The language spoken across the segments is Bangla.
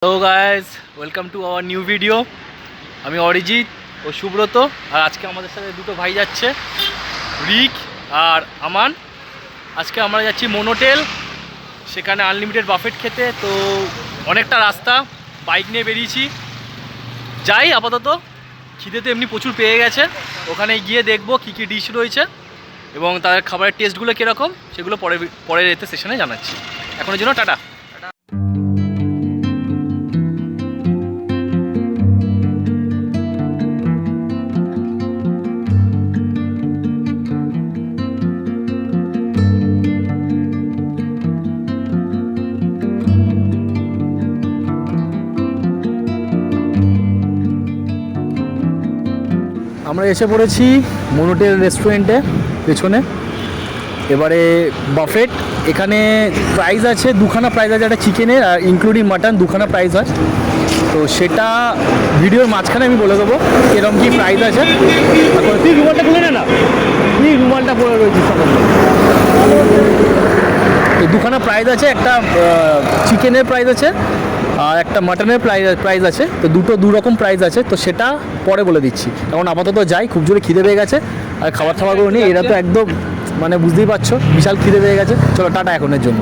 Hello guys, welcome to our new video. আমি অরিজিৎ ও সুব্রত, আর আজকে আমাদের সাথে দুটো ভাই যাচ্ছে, রিক আর আমান। আজকে আমরা যাচ্ছি মোনোটেল, সেখানে আনলিমিটেড বাফেট খেতে। তো অনেকটা রাস্তা বাইক নিয়ে বেরিয়েছি, যাই আপাতত। খিদে তো এমনি প্রচুর পেয়ে গেছে, ওখানে গিয়ে দেখবো কী কী ডিশ রয়েছে এবং তাদের খাবারের টেস্টগুলো কীরকম সেগুলো পরের এতে সেশনে জানাচ্ছি। এখনের জন্য টাটা। আমরা এসে পড়েছি মোনোটেল রেস্টুরেন্টে পেছনে। এবারে বাফেট, এখানে প্রাইস আছে, দুখানা প্রাইস আছে, একটা চিকেনের আর ইনক্লুডিং মাটন দুখানা প্রাইস হয়। তো সেটা ভিডিওর মাঝখানে আমি বলে দেবো এরকম কি প্রাইস আছে। তুই রুমালটা খুলে নে না, তুই রুমালটা পরে রয়েছিস সকল। তো দুখানা প্রাইস আছে, একটা চিকেনের প্রাইস আছে আর একটা মাটনের প্রাইস আছে। তো দু রকম প্রাইস আছে, তো সেটা পরে বলে দিচ্ছি। এখন আপাতত যাই, খুব জোরে খিদে পেয়ে গেছে আর খাবারগুলো নিয়ে এরা তো একদম মানে বুঝতেই পারছো বিশাল খিদে পেয়ে গেছে। চলো টাটা এখনের জন্য।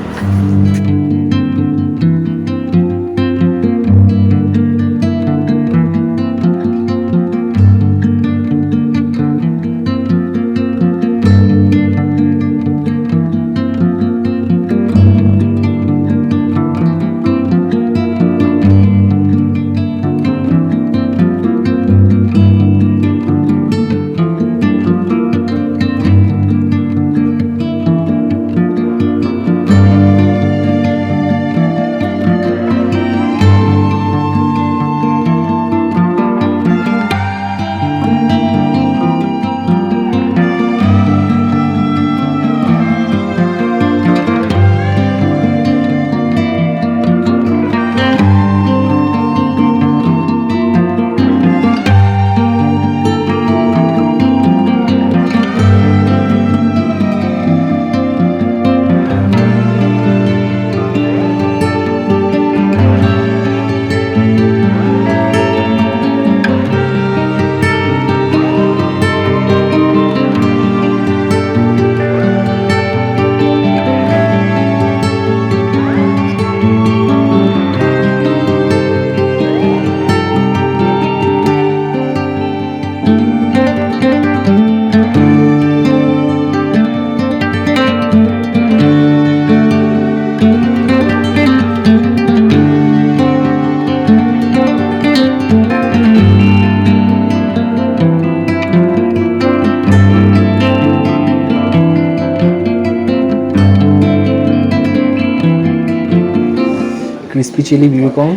ক্রিসপি চিলি বিবি কর্ন,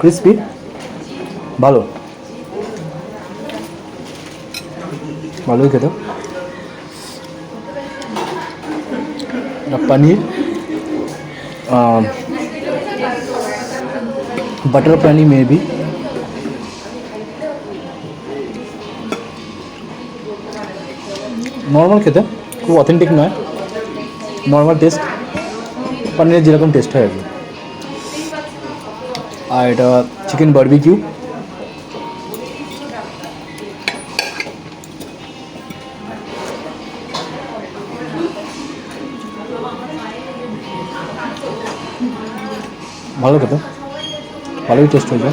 ক্রিসপি ভালোই খেতে। পনির, বাটার পনির মেবি, নর্মাল খেতে, খুব অথেন্টিক নয়, নর্মাল টেস্ট, পনিরের যেরকম টেস্ট হয় আর কি। আর এটা চিকেন বারবিকিউ, ভালো খেতে, ভালোই টেস্ট হয়েছে।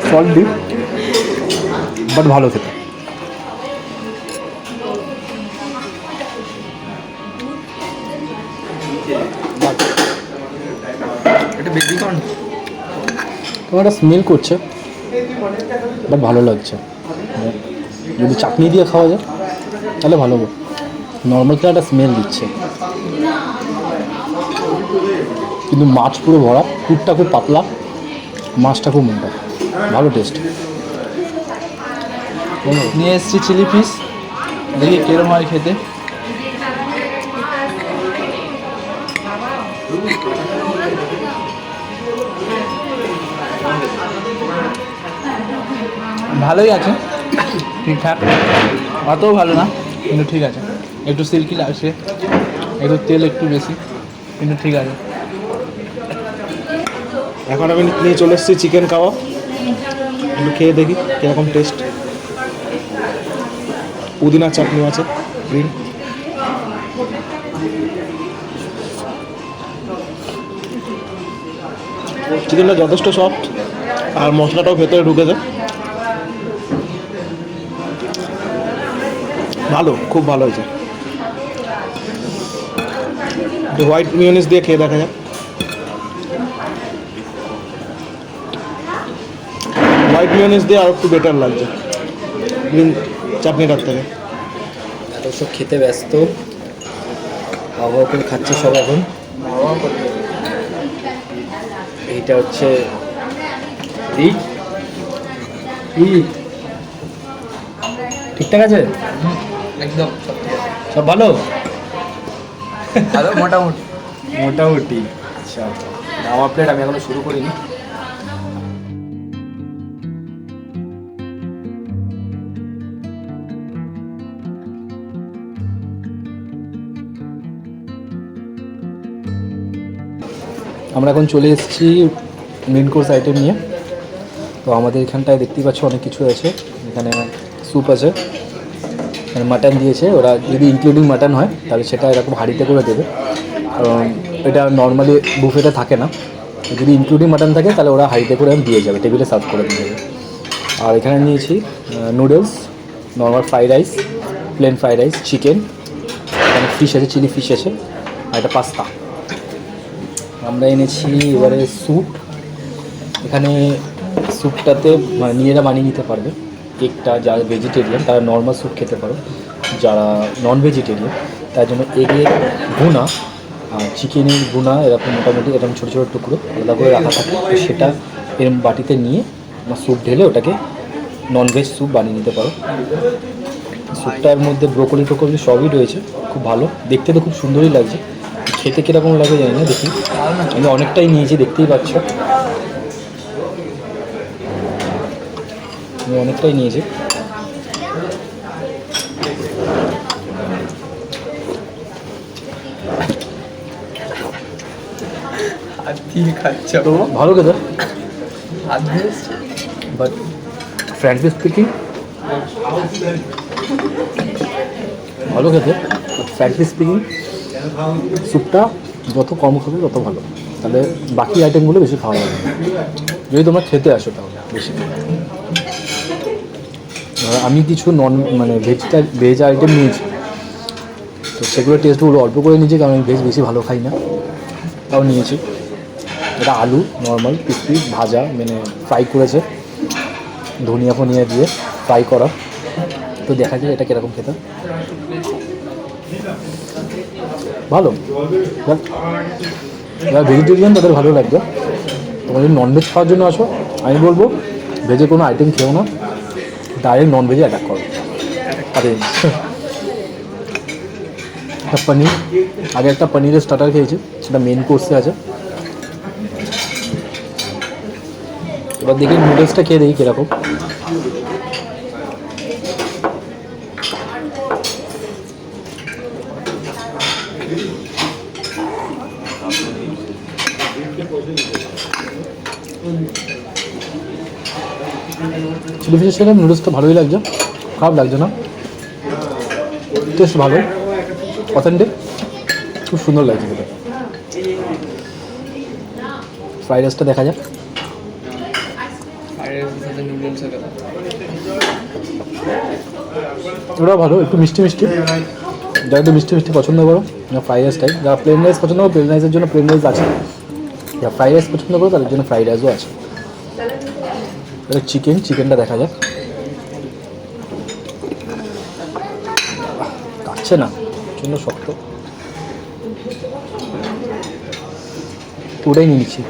সল্ট ডিপ বাট ভালো খেতে। এটা বেবি কর্ন, তোমার একটা স্মেল করছে বাট ভালো লাগছে। যদি চাটনি দিয়ে খাওয়া যায় তাহলে ভালো হবে। নর্মাল খেলে একটা স্মেল দিচ্ছে, কিন্তু মাছ পুরো ভরা, কুটটা খুব পাতলা, মাছটা খুব মোটা, ভালো টেস্ট। নিয়ে এসেছি চিলি ফিশ, দেখি কিরম হয় খেতে। ভালোই আছে, ঠিকঠাক, অতও ভালো না। কিন্তু ঠিক আছে, একটু সিল্কি লাগছে, একটু তেল একটু বেশি, কিন্তু ঠিক আছে। এখন আমি নিয়ে চলে এসেছি চিকেন কাবাব, একটু খেয়ে দেখি কীরকম টেস্ট। পুদিনা চাটনি আছে, গ্রিন। চিকেনটা যথেষ্ট সফট আর মশলাটাও ভেতরে ঢুকেছে, ভালো, খুব ভালো হয়েছে। হোয়াইট মিওনিজ দিয়ে খেয়ে দেখা যাক। হোয়াইট মিওনিজ দিয়ে আর একটু বেটার লাগছে গ্রিন চাটনিটার থেকে। এত সব খেতে ব্যস্ত, খাওয়া করে খাচ্ছে সব এখন। এইটা হচ্ছে ঠিকঠাক আছে, একদম সব ভালো ভালো মোটামুটি। মোটামুটি। আচ্ছা, আমার প্লেট আমি এখনো শুরু করিনি। আমরা এখন চলে এসেছি মেন কোর্স আইটেম নিয়ে। তো আমাদের এখানটায় দেখতেই পাচ্ছ অনেক কিছু আছে। এখানে স্যুপ আছে, এখানে মাটন দিয়েছে। ওরা যদি ইনক্লুডিং মাটন হয় তাহলে সেটা এরকম হাঁড়িতে করে দেবে, কারণ এটা নর্মালি বুফেতে থাকে না। যদি ইনক্লুডিং মাটন থাকে তাহলে ওরা হাঁড়িতে করে দিয়ে যাবে, টেবিলে সার্ভ করে দিয়ে যাবে। আর এখানে নিয়েছি noodles, normal fried rice, plain fried rice, chicken, এখানে ফিশ আছে, চিলি ফিশ আছে, আর একটা পাস্তা। আমরা এনেছি এবারে স্যুপ। এখানে স্যুপটাতে নিজেরা বানিয়ে নিতে পারবে। কেকটা যারা ভেজিটেরিয়ান তারা নর্মাল স্যুপ খেতে পারো, যারা নন ভেজিটেরিয়ান তার জন্য এগের ভুনা আর চিকেনের ভুনা এরকম মোটামুটি এরকম ছোটো ছোটো টুকরো আলাদা করে রাখা থাকে। তো সেটা এরকম বাটিতে নিয়ে স্যুপ ঢেলে ওটাকে ননভেজ স্যুপ বানিয়ে নিতে পারো। স্যুপটার মধ্যে ব্রোকলি টোকলি সবই রয়েছে, খুব ভালো দেখতে, তো খুব সুন্দরই লাগছে। খেতে কীরকম লাগে জানি না, দেখি। আমি অনেকটাই নিয়েছি, দেখতেই পাচ্ছ আমি অনেকটাই নিয়েছি। তো ভালো খেতে, বাট ফ্র্যাঙ্কলি স্পিকিং ভালো খেতে, ফ্র্যাঙ্কলি স্পিকিং স্যুপটা যত কম খাবে তত ভালো, তাহলে বাকি আইটেমগুলো বেশি খাওয়া যাবে যদি তোমরা খেতে আসো তাহলে বেশি। আমি কিছু ভেজ আইটেম নিয়েছি, তো সেগুলো টেস্টগুলো অল্প করে নিয়েছি, কারণ আমি ভেজ বেশি ভালো খাই না, তাও নিয়েছি। এটা আলু নর্মাল পিস পিস ভাজা, ফ্রাই করেছে ধনিয়া ফনিয়া দিয়ে ফ্রাই করা। তো দেখা যায় এটা কীরকম খেতে, ভালো। যারা ভেজিটেরিয়ান তাদের ভালো লাগবে। তোমরা যদি ননভেজ খাওয়ার জন্য আসো, আমি বলবো ভেজে কোনো আইটেম খেও না, ডাইরেক্ট ননভেজে অ্যাটাক করো। আরে একটা পনির, আগে একটা পনিরের স্টার্টার খেয়েছি, সেটা মেন কোর্সে আছে। এবার দেখি নুডলসটা খেয়ে দেখি কীরকম। চিলি ফিশের সাথে নুডলসটা ভালোই লাগছে, খারাপ লাগছে না, টেস্ট ভালো, অথেন্টিক, খুব সুন্দর লাগছে খেতে। ফ্রাইড রাইসটা দেখা যাক। ওটাও ভালো, একটু মিষ্টি মিষ্টি, যারা একটু মিষ্টি মিষ্টি পছন্দ করো ফ্রাইড রাইসটাই, যারা প্লেন রাইস পছন্দ করো প্লেন রাইসের জন্য প্লেন রাইস আছে, যারা ফ্রাইড রাইস পছন্দ করো তাদের জন্য ফ্রাইড রাইসও আছে। এটা চিকেনটা দেখা যাক। কাটছে না, প্রচণ্ড শক্ত, পুরোটাই নিয়ে নিচ্ছি।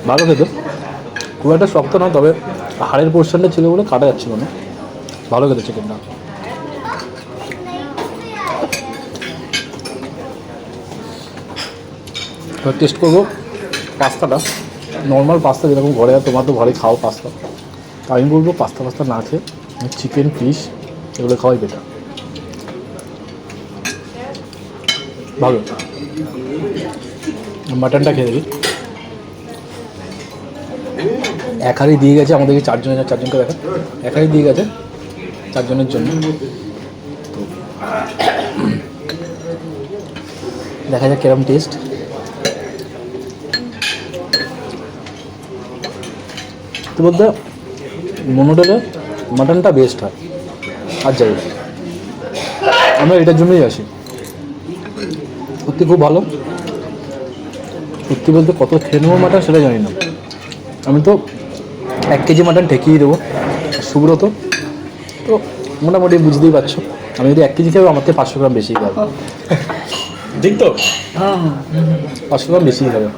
ভালো খেতে, খুব একটা শক্ত না, তবে হাড়ের পোর্শনটা ছিল বলে কাটা যাচ্ছিল না, ভালো খেতে চিকেনটা। এবার টেস্ট করবো পাস্তাটা। নর্মাল পাস্তা যেরকম ঘরে আর তোমরা তো ঘরে খাও পাস্তা, তো আমি বলবো পাস্তা না খেয়ে চিকেন ফিশ এগুলো খাওয়াই বেটার। ভালো মাটনটা খেয়ে দেখি। এক হাঁড়ি দিয়ে গেছে আমাদেরকে চারজনকে দেখা, এক হাঁড়ি দিয়ে গেছে 4 জনের জন্য। তো দেখা যাক কিরম টেস্ট। তো বলতে মনোটেলে মাটনটা বেস্ট হয়, আর যাই আমরা এটার জন্যই আসি। সত্যি খুব ভালো। সত্যি বলতে কত খেয়ে নেবো মাটন সেটা জানি না, আমি তো 1 কেজি মাটন ঠেকিয়ে দেবো। সুব্রত তো মোটামুটি বুঝতেই পারছো, আমি যদি 1 কেজি খাবো আমার থেকে 500 গ্রাম বেশি খাবো। ঠিক তো? 500 গ্রাম বেশি খাবে।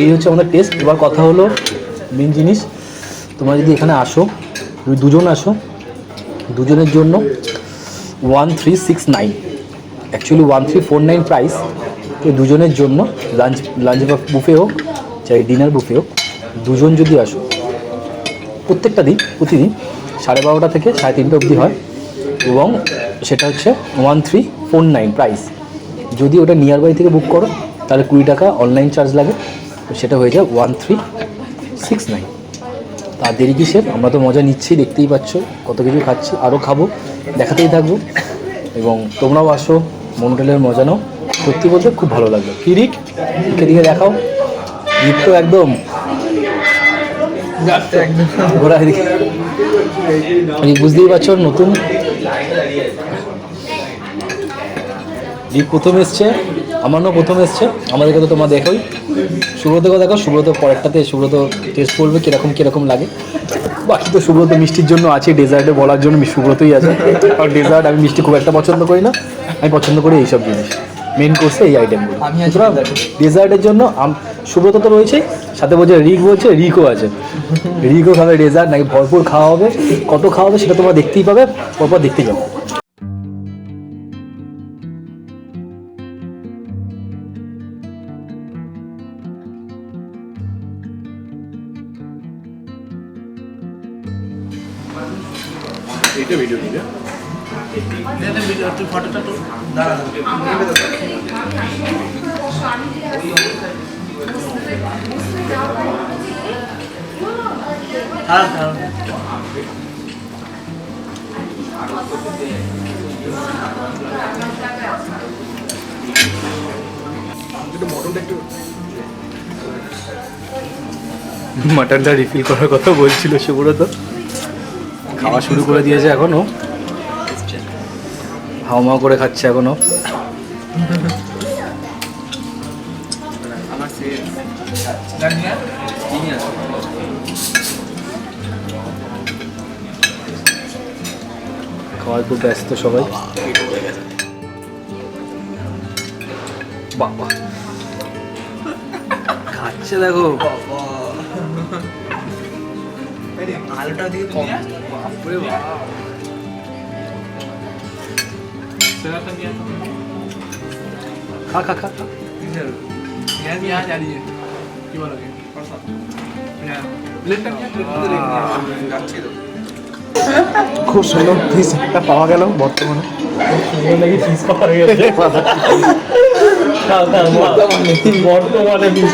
এই হচ্ছে আমাদের টেস্ট। এবার কথা হলো মেন জিনিস, তোমরা যদি এখানে আসো, যদি 2 জন আসো, 2 জনের জন্য 1369, অ্যাকচুয়ালি 1349 প্রাইস। তো 2 জনের জন্য লাঞ্চ বুফে হোক চাই ডিনার বুফে হোক, 2 জন যদি আসো প্রত্যেকটা দিন প্রতিদিন 12:30 থেকে 3:30 অবধি হয়, এবং সেটা হচ্ছে 1349 প্রাইস। যদি ওটা নিয়ার বাই থেকে বুক করো তাহলে 20 টাকা অনলাইন চার্জ লাগে, তো সেটা হয়ে যায় 1369। তার দেরি কিসের, আমরা তো মজা নিচ্ছি, দেখতেই পাচ্ছ কত কিছু খাচ্ছি, আরও খাবো, দেখাতেই থাকবো। এবং তোমরাও আসো, মনোটেলের মজা নাও। সত্যি বলতে খুব ভালো লাগলো। কি রিক, এদিকে দেখাও, রিক তো একদম ঘোরা, এদিকে বুঝতেই পারছো নতুন রিক প্রথম এসছে, আমারও প্রথম এসছে, আমাদেরকে তো তোমরা দেখোই। সুব্রতকে দেখো, সুব্রত পরেরটাতে সুব্রত টেস্ট করবে কীরকম লাগে। বাকি তো সুব্রত মিষ্টির জন্য আছে, ডেজার্টে বলার জন্য সুব্রতই আছে। আর ডেজার্ট আমি মিষ্টি খুব একটা পছন্দ করি না, আমি পছন্দ করি এইসব জিনিস, মেন কোর্সে এই আইটেমগুলো। সুতরাং ডেজার্টের জন্য সুব্রত তো রয়েছেই, সাথে বলছে রিকও আছে, রিকও খাবে ডেজার্ট, নাকি ভরপুর খাওয়া হবে। কত খাওয়া হবে সেটা তোমরা দেখতেই পাবে, পরপর দেখতে যাবো। এটা ভিডিও নিবে ফটোটা তো দাঁড়া মাটনটা রিফিল করার কথা বলছিল সুব্রত, খাওয়া শুরু করে দিয়েছে এখনও, হাওয়া করে খাচ্ছে এখনও। খাওয়ার খুব ব্যস্ত সবাই। বাবা খাচ্ছে দেখো, আলুটা দিকে কম। বাপরে বাপ, খা খা খা খা। খুব সুন্দর পিস একটা পাওয়া গেল বর্তমানে, নাকি পিস পাওয়া গেছে বর্তমানে পিস।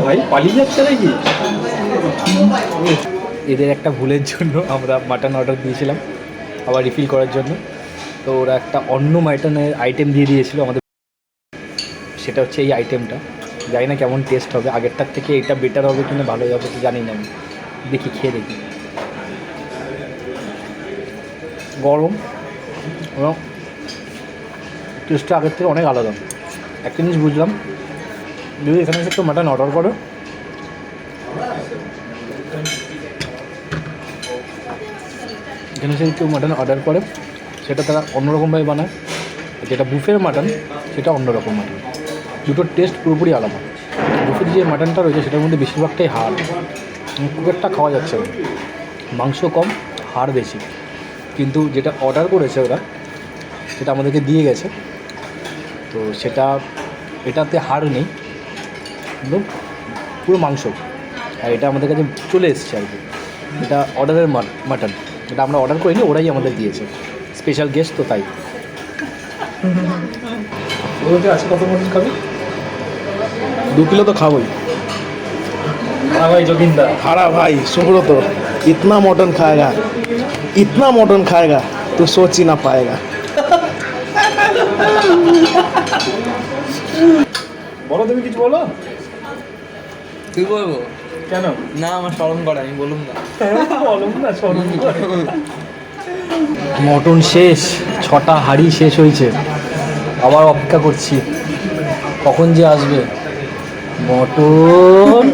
ভাই পালিয়ে যাচ্ছে নাকি? এদের একটা ভুলের জন্য আমরা মাটন অর্ডার দিয়েছিলাম আবার রিফিল করার জন্য, তো ওরা একটা অন্য মাটনের আইটেম দিয়ে দিয়েছিল আমাদের, সেটা হচ্ছে এই আইটেমটা। জানি না কেমন টেস্ট হবে, আগেরটার থেকে এটা বেটার হবে কিনা ভালোই হবে কি জানি না, আমি দেখি খেয়ে দেখি। গরম এবং টেস্টটা আগের থেকে অনেক আলাদা। একটা জিনিস বুঝলাম, যদি এখানে এসে একটু মাটন অর্ডার করো, এখানে এসে একটু মাটন অর্ডার করে সেটা তারা অন্যরকমভাবে বানায়, যেটা বুফের মাটন সেটা অন্যরকম মাটন, দুটোর টেস্ট পুরোপুরি আলাদা। বুফের যে মাটনটা রয়েছে সেটার মধ্যে বেশিরভাগটাই হাড়, খুব একটা খাওয়া যাচ্ছে না। মাংস কম, হাড় বেশি। কিন্তু যেটা অর্ডার করেছে ওরা, সেটা আমাদেরকে দিয়ে গেছে, তো সেটা এটাতে হাড় নেই, কিন্তু পুরো মাংস। আর এটা আমাদের কাছে চলে এসেছে আর কি। এটা অর্ডারের মাটন, এটা আমরা অর্ডার করিনি, ওরাই আমাদের দিয়েছে, স্পেশাল গেস্ট তো তাই। ওদের আছে কত মটন খাবি? 2 किलो तो खाओ ही। हाँ भाई जोगिंदर। खारा भाई सुब्रत इतना मटन खाएगा तो सोच ही ना पाएगा। বলো, তুমি কিছু বলো। তুই বলবো কেন? না, আমার শরম করে, আমি বলুন না। বলুন না, শরম করে। মটন শেষ, 6টা হাঁড়ি শেষ হয়েছে, আবার অপেক্ষা করছি কখন যে আসবে মটন।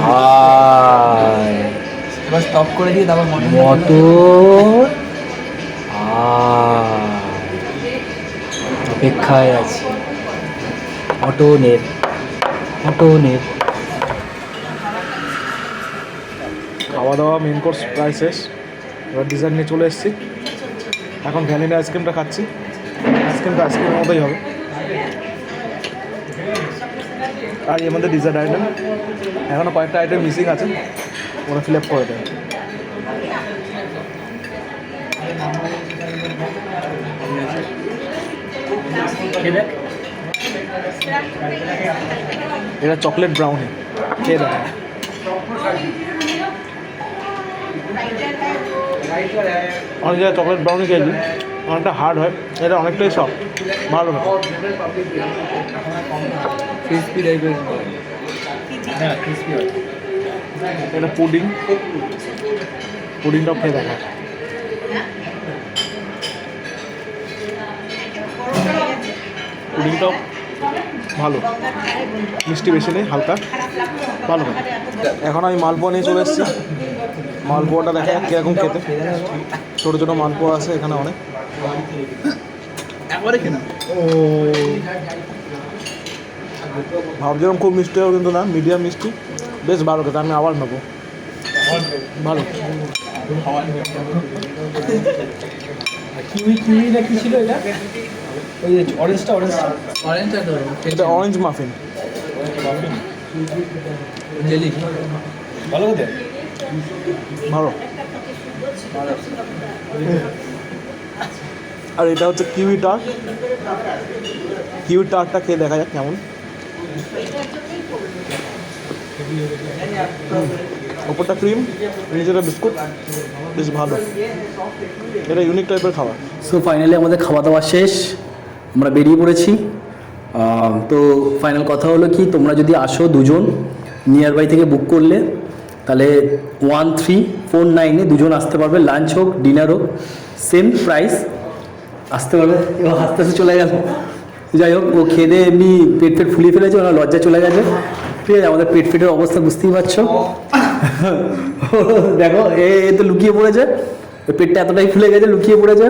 হায় এবার স্টপ করে দিয়ে তারপর মটন মটন, অপেক্ষায় আছি মটনের। খাওয়া দাওয়া মেন কোর্স প্রায় শেষ, এবার ডিজার্ট নিয়ে চলে এসেছি। এখন ভ্যানিলা আইসক্রিমটা খাচ্ছি। আইসক্রিমের মতোই হবে। আর এর মধ্যে ডিজার্ট আইটেম এখনও কয়েকটা আইটেম মিসিং আছে, ওরা ফিল আপ করে দেয়। এটা চকলেট ব্রাউনি, খেয়ে দেখা। অনেক জায়গায় চকলেট ব্রাউনি খেয়েছি, অনেকটা হার্ড হয়, এটা অনেকটাই সফট, ভালো হয়। ক্রিসপি টাইপের। হ্যাঁ ক্রিসপি হয়। এটা পুডিংটাও খেয়ে দেখা। পুডিংটাও ভালো, মিষ্টি বেশি নেই, হালকা ভালো হয়। এখন আমি মালপোয়া নিয়ে চলে এসেছি। মালপোয়াটা দেখা যাক কীরকম খেতে। ছোটো ছোটো মালপোয়া আছে এখানে অনেক। একবারে কেনা ভাবছিলাম খুব মিষ্টি হবে, কিন্তু না, মিডিয়াম মিষ্টি, বেশ ভালো খেতে। আমি আবার নেবো, ভালো। কিউই না কি ছিল এটা? ওই অরেঞ্জটা অরেঞ্জটা তো এটা অরেঞ্জ মাফিন। জেলি ভালো খেতে। ভালো। আর এটা হচ্ছে কিউই টার্টটা খেয়ে দেখা যাক কেমন। ওপরটা ক্রিম, নিচেটা বিস্কুট, বেশ ভালো। এটা ইউনিক টাইপের খাবার। সো ফাইনালি আমাদের খাওয়া দাওয়া শেষ, আমরা বেরিয়ে পড়েছি। তো ফাইনাল কথা হলো কি, তোমরা যদি আসো দুজন নিয়ার বাই থেকে বুক করলে, তাহলে 1349-এ দুজন আসতে পারবে। লাঞ্চ হোক ডিনার হোক সেম প্রাইস, আসতে পারবে। এবার আস্তে আস্তে চলে গেল। যাই হোক, ও খেদে এমনি পেট ফুলিয়ে ফেলেছে, ওনার লজ্জা চলে গেছে। ঠিক আছে, আমাদের পেটের অবস্থা বুঝতেই পারছো। দেখো এ তো লুকিয়ে পড়েছে, পেটটা এতটাই ফুলে গেছে, লুকিয়ে পড়েছে।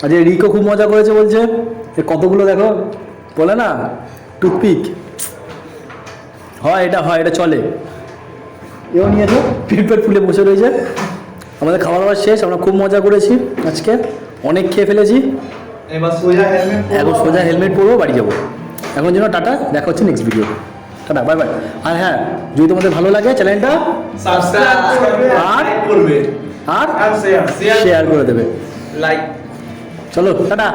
আর যে রিকো খুব মজা করেছে, বলছে কতগুলো দেখো, বলে না টুথপিক হয়, এটা চলে। এও নিয়েছে, পেট ফুলে বসে রয়েছে। আমাদের খাওয়া দাওয়া শেষ, আমরা খুব মজা করেছি আজকে, অনেক খেয়ে ফেলেছি। এবার সোজা হেলমেট পরবো, বাড়ি যাবো। এখন জন্য টাটা, দেখা হচ্ছে next video. Tata, bye bye. আর হ্যাঁ, যদি তোমাদের ভালো লাগে চ্যানেলটা সাবস্ক্রাইব করবে আর শেয়ার করে দেবে। লাইক। চলো টাটা।